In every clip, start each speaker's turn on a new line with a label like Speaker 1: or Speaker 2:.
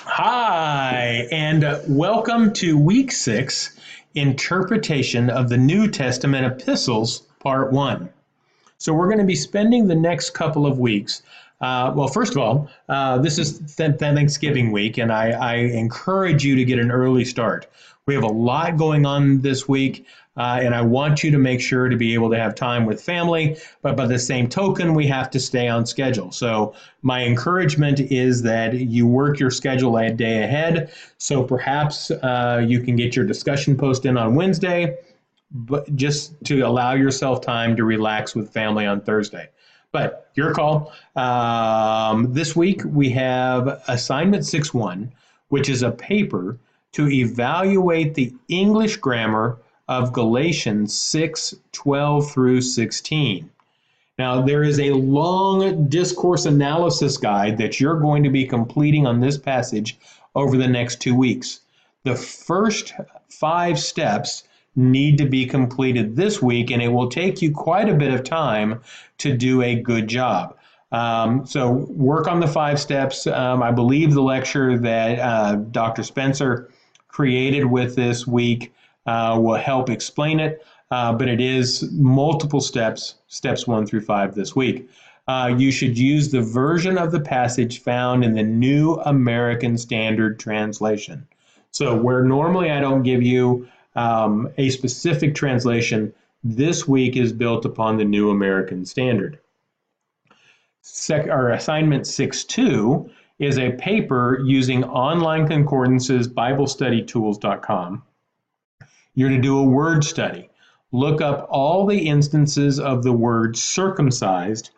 Speaker 1: Hi, and welcome to week 6, Interpretation of the New Testament Epistles, Part 1. So we're going to be spending the next couple of weeks. First of all, this is Thanksgiving week, and I encourage you to get an early start. We have a lot going on this week, and I want you to make sure to be able to have time with family, but by the same token, we have to stay on schedule. So my encouragement is that you work your schedule a day ahead, so perhaps you can get your discussion post in on Wednesday, but just to allow yourself time to relax with family on Thursday. But your call. This week we have assignment 6.1, which is a paper to evaluate the English grammar of Galatians 6:12 through 16. Now, there is a long discourse analysis guide that you're going to be completing on this passage over the next 2 weeks. The first 5 steps need to be completed this week, and it will take you quite a bit of time to do a good job. So work on the 5 steps. I believe the lecture that Dr. Spencer created with this week will help explain it, but it is multiple steps 1 through 5 this week. You should use the version of the passage found in the New American Standard Translation. So where normally I don't give you a specific translation, this week is built upon the New American Standard. Assignment 6.2 is a paper using online concordances, BibleStudyTools.com. You're to do a word study. Look up all the instances of the word circumcised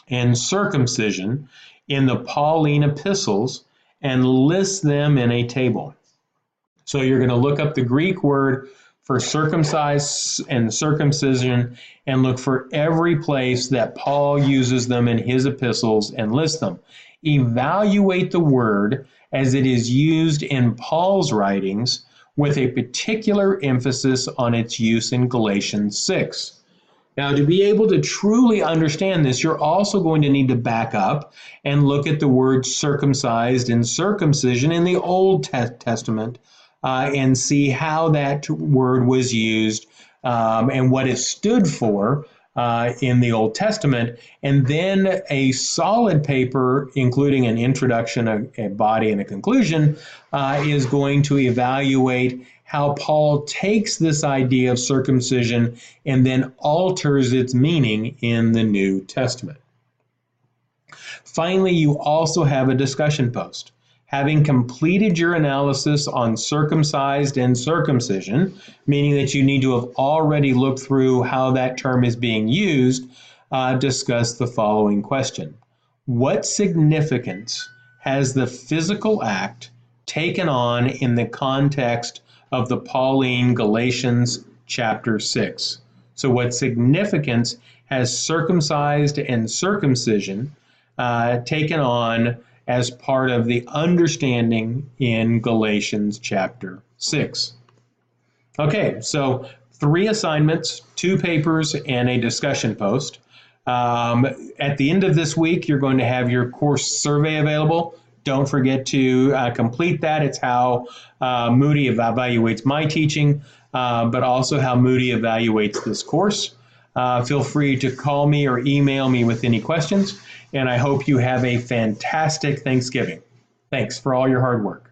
Speaker 1: and circumcision in the Pauline epistles and list them in a table. So you're going to look up the Greek word for circumcised and circumcision and look for every place that Paul uses them in his epistles and list them. Evaluate the word as it is used in Paul's writings with a particular emphasis on its use in Galatians 6. Now, to be able to truly understand this, you're also going to need to back up and look at the words circumcised and circumcision in the Old Testament and see how that word was used and what it stood for in the Old Testament, and then a solid paper, including an introduction, a body, and a conclusion, is going to evaluate how Paul takes this idea of circumcision and then alters its meaning in the New Testament. Finally, you also have a discussion post. Having completed your analysis on circumcised and circumcision, meaning that you need to have already looked through how that term is being used, discuss the following question. What significance has the physical act taken on in the context of the Pauline Galatians chapter 6? So what significance has circumcised and circumcision taken on as part of the understanding in Galatians chapter 6. Okay, so 3 assignments, 2 papers, and a discussion post. At the end of this week, you're going to have your course survey available. Don't forget to complete that. It's how Moody evaluates my teaching, but also how Moody evaluates this course. Feel free to call me or email me with any questions, and I hope you have a fantastic Thanksgiving. Thanks for all your hard work.